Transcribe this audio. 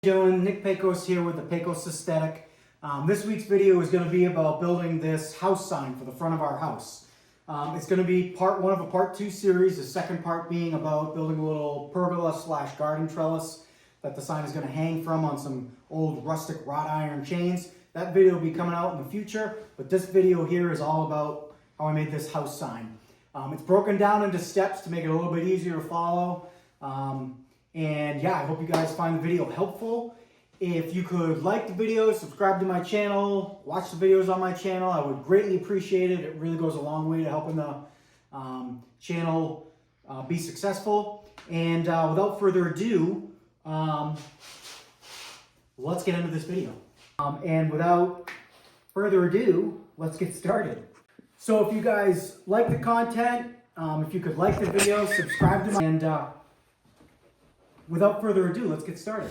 Doing Nick Pecos here with the Pecos Aesthetic. This week's video is going to be about building this house sign for the front of our house. It's going to be part one of a part two series, the second part being about building a little pergola slash garden trellis that the sign is going to hang from on some old rustic wrought iron chains. That video will be coming out in the future, but this video here is all about how I made this house sign. It's broken down into steps to make it a little bit easier to follow. And yeah, I hope you guys find the video helpful. If you could like the video, subscribe to my channel, watch the videos on my channel, I would greatly appreciate it. It really goes a long way to helping the channel be successful. And without further ado, let's get into this video. And without further ado, let's get started. So if you guys like the content, if you could like the video, subscribe to my and without further ado, let's get started.